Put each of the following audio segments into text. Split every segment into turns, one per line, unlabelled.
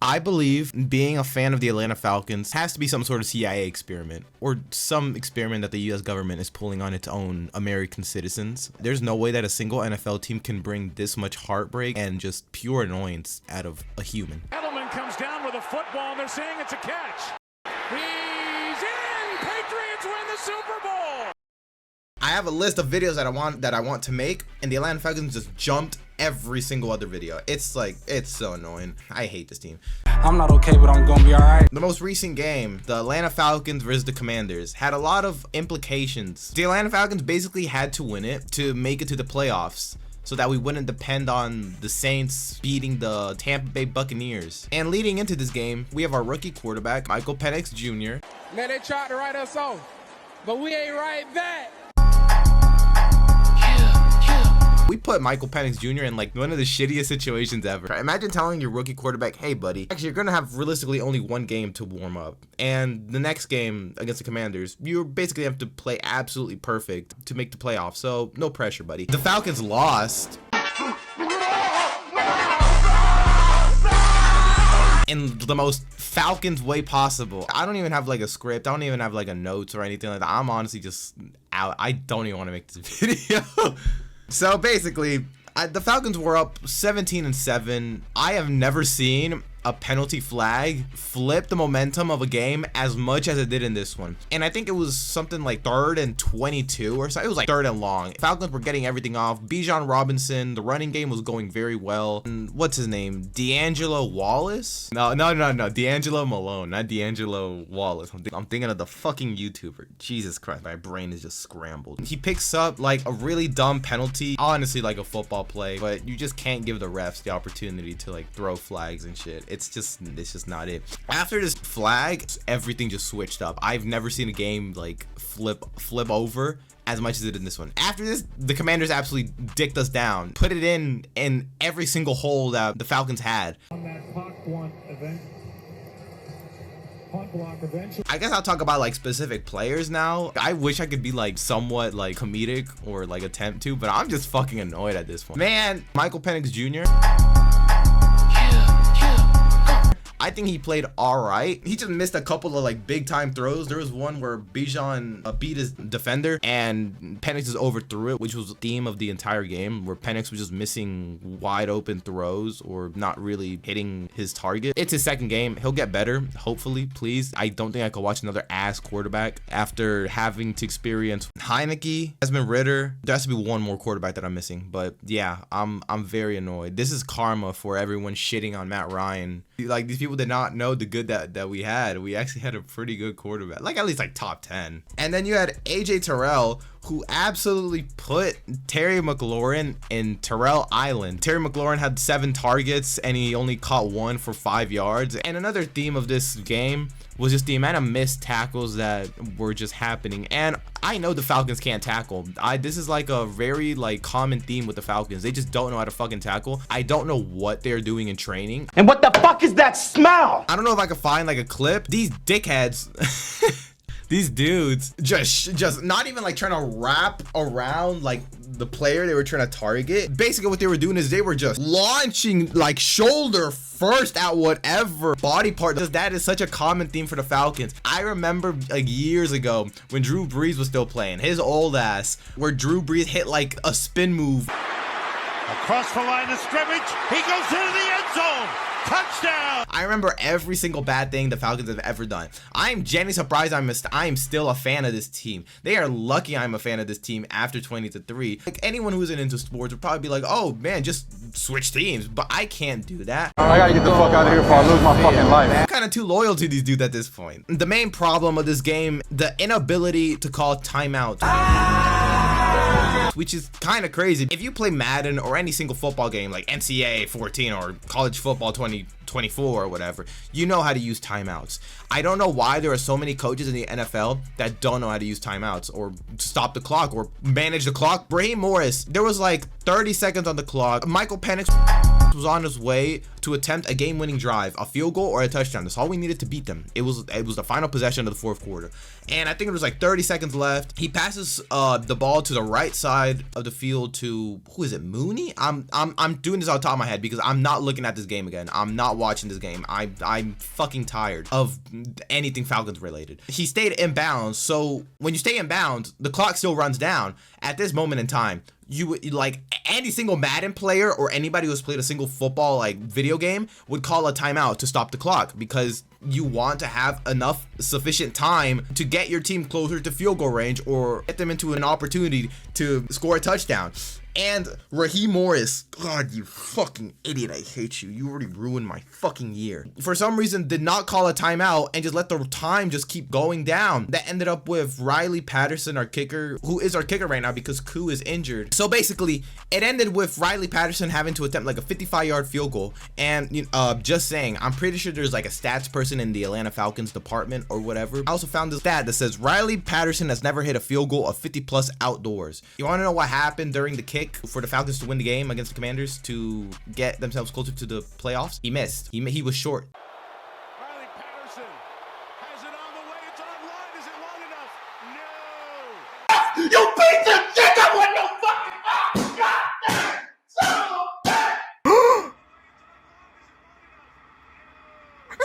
I believe being a fan of the Atlanta Falcons has to be some sort of CIA experiment or some experiment that the US government is pulling on its own American citizens. There's no way that a single NFL team can bring this much heartbreak and just pure annoyance out of a human.
Edelman comes down with a football and they're saying it's a catch. He's in! Patriots win the Super Bowl!
I have a list of videos that I want to make, and the Atlanta Falcons just jumped every single other video. It's so annoying. I hate this team.
I'm not okay, but I'm gonna be alright.
The most recent game, the Atlanta Falcons versus the Commanders, had a lot of implications. The Atlanta Falcons basically had to win it to make it to the playoffs, so that we wouldn't depend on the Saints beating the Tampa Bay Buccaneers. And leading into this game, we have our rookie quarterback, Michael Penix Jr.
Man, they tried to write us off, but we ain't right back.
We put Michael Penix Jr. in like one of the shittiest situations ever. Imagine telling your rookie quarterback, hey buddy, actually you're gonna have realistically only one game to warm up, and the next game against the Commanders, you basically have to play absolutely perfect to make the playoffs, so no pressure, buddy. The Falcons lost in the most Falcons way possible. I don't even have like a script. I don't even have like a notes or anything like that. I'm honestly just out. I don't even want to make this video. So basically, the Falcons were up 17-7. I have never seen a penalty flag flip the momentum of a game as much as it did in this one. And I think it was something like 3rd and 22 or so. It was like 3rd and long. Falcons were getting everything off. Bijan Robinson, the running game was going very well. And what's his name? D'Angelo Wallace? No. D'Angelo Malone, not D'Angelo Wallace. I'm thinking of the fucking YouTuber. Jesus Christ, my brain is just scrambled. He picks up like a really dumb penalty, honestly like a football play, but you just can't give the refs the opportunity to like throw flags and shit. It's just not it. After this flag, everything just switched up. I've never seen a game like flip over as much as it did in this one. After this, the Commanders absolutely dicked us down, put it in every single hole that the Falcons had.
On that punt blunt event.
I guess I'll talk about like specific players now. I wish I could be like somewhat like comedic or like attempt to, but I'm just fucking annoyed at this point. Man, Michael Penix Jr. I think he played all right. He just missed a couple of like big time throws. There was one where Bijan beat his defender and Penix just overthrew it, which was the theme of the entire game, where Penix was just missing wide open throws or not really hitting his target. It's his second game. He'll get better, hopefully, please. I don't think I could watch another ass quarterback after having to experience Heineke, Desmond Ridder. There has to be one more quarterback that I'm missing, but yeah, I'm very annoyed. This is karma for everyone shitting on Matt Ryan. Like, these people did not know the good that we had. We actually had a pretty good quarterback, like at least like top 10. And then you had AJ Terrell, who absolutely put Terry McLaurin in Terrell Island. Terry McLaurin had 7 targets and he only caught 1 for 5 yards. And another theme of this game was just the amount of missed tackles that were just happening. And I know the Falcons can't tackle. This is like a very like common theme with the Falcons. They just don't know how to fucking tackle. I don't know what they're doing in training.
And what the fuck is that smell?
I don't know if I could find like a clip. These dickheads these dudes just not even like trying to wrap around like the player they were trying to target. Basically what they were doing is they were just launching like shoulder first at whatever body part. That is such a common theme for the Falcons. I remember like years ago when Drew Brees was still playing, his old ass, where Drew Brees hit like a spin move
Across the line of scrimmage, he goes into the end zone. Touchdown!
I remember every single bad thing the Falcons have ever done. I'm genuinely surprised I am still a fan of this team. They are lucky I'm a fan of this team after 20-3. Like, anyone who isn't into sports would probably be like, oh man, just switch teams. But I can't do that.
I gotta get the fuck out of here before I lose my fucking life.
I'm kind of too loyal to these dudes at this point. The main problem of this game, the inability to call timeouts. Which is kind of crazy. If you play Madden or any single football game like NCAA 14 or college football 2024 or whatever, you know how to use timeouts. I don't know why there are so many coaches in the NFL that don't know how to use timeouts or stop the clock or manage the clock. Raheem Morris, there was like 30 seconds on the clock. Michael Penix was on his way to attempt a game-winning drive, a field goal or a touchdown. That's all we needed to beat them. It was the final possession of the fourth quarter, and I think it was like 30 seconds left. He passes the ball to the right side of the field to, who is it, Mooney? I'm doing this on top of my head because I'm not looking at this game again. I'm not watching this game. I'm fucking tired of anything Falcons related. He stayed in bounds, so when you stay in bounds, the clock still runs down. At this moment in time, you would, like, any single Madden player or anybody who's played a single football like video game would call a timeout to stop the clock, because you want to have enough sufficient time to get your team closer to field goal range or get them into an opportunity to score a touchdown. And Raheem Morris, God, you fucking idiot, I hate you. You already ruined my fucking year. For some reason, did not call a timeout and just let the time just keep going down. That ended up with Riley Patterson, our kicker, who is our kicker right now because Koo is injured. So basically, it ended with Riley Patterson having to attempt like a 55-yard field goal. And just saying, I'm pretty sure there's like a stats person in the Atlanta Falcons department or whatever. I also found this stat that says Riley Patterson has never hit a field goal of 50+ outdoors. You want to know what happened during the kick for the Falcons to win the game against the Commanders to get themselves closer to the playoffs? He missed. He was short.
Riley Patterson has it on the way. It's online. Is it long enough? No.
You piece of shit! I want no fucking God! Son of a bitch!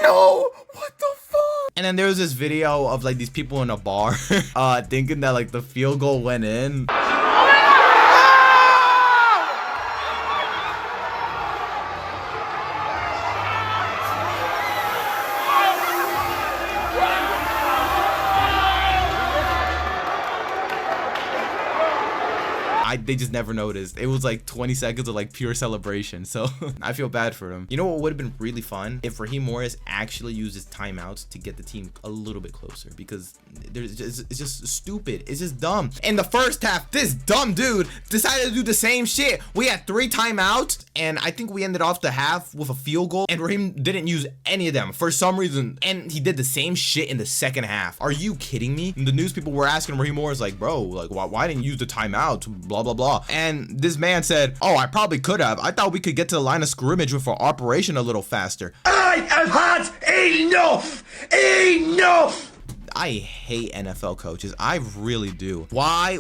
No, what the fuck? And then there was this video of like these people in a bar thinking that like the field goal went in. They just never noticed. It was like 20 seconds of like pure celebration. So I feel bad for him. You know what would have been really fun? If Raheem Morris actually used his timeouts to get the team a little bit closer, because it's just stupid. It's just dumb. In the first half, this dumb dude decided to do the same shit. We had 3 timeouts and I think we ended off the half with a field goal, and Raheem didn't use any of them for some reason. And he did the same shit in the second half. Are you kidding me? And the news people were asking Raheem Morris like, bro, like why didn't you use the timeouts? Blah, blah, blah. And this man said, oh, I probably could have. I thought we could get to the line of scrimmage with our operation a little faster.
I have had enough! Enough!
I hate NFL coaches. I really do. Why?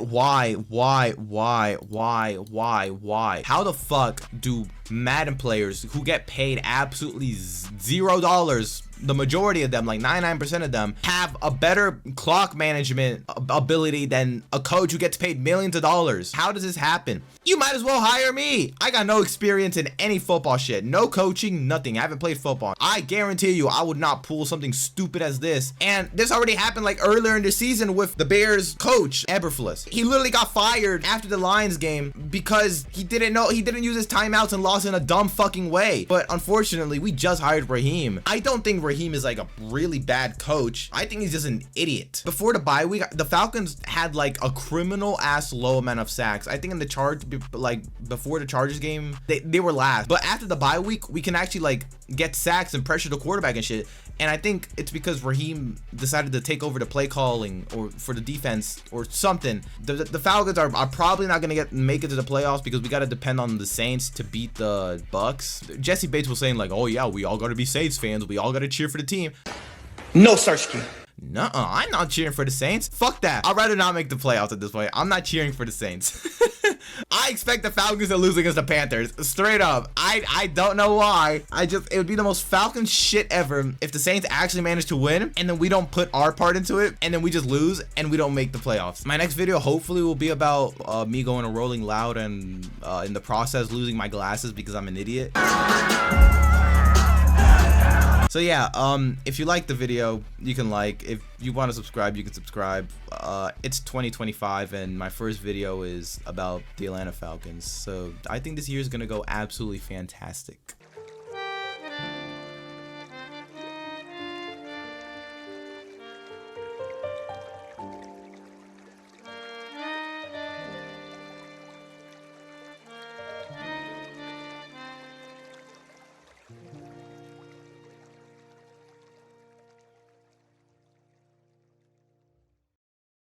How the fuck do Madden players who get paid absolutely $0, the majority of them, like 99% of them, have a better clock management ability than a coach who gets paid millions of dollars? How does this happen? You might as well hire me. I got no experience in any football shit. No coaching, nothing. I haven't played football. I guarantee you I would not pull something stupid as this. And this already happened like earlier in the season with the Bears coach, Eberflus. He literally got fired after the Lions game because he didn't use his timeouts and lost in a dumb fucking way. But unfortunately, we just hired Raheem. I don't think Raheem is like a really bad coach. I think he's just an idiot. Before the bye week, the Falcons had like a criminal ass low amount of sacks. I think in the before the Chargers game, they were last. But after the bye week, we can actually like get sacks and pressure the quarterback and shit. And I think it's because Raheem decided to take over the play calling or for the defense or something. The Falcons are probably not gonna make it to the playoffs because we gotta depend on the Saints to beat the Bucks. Jesse Bates was saying like, oh yeah, we all gotta be Saints fans. We all gotta cheer for the team.
No, Sarsky.
Nuh-uh, I'm not cheering for the Saints. Fuck that. I'd rather not make the playoffs at this point. I'm not cheering for the Saints. I expect the Falcons to lose against the Panthers. Straight up. I don't know why. It would be the most Falcon shit ever if the Saints actually manage to win and then we don't put our part into it and then we just lose and we don't make the playoffs. My next video hopefully will be about me going to Rolling Loud and in the process losing my glasses because I'm an idiot. So yeah, if you like the video, you can like. If you want to subscribe, you can subscribe. It's 2025 and my first video is about the Atlanta Falcons. So I think this year is gonna go absolutely fantastic.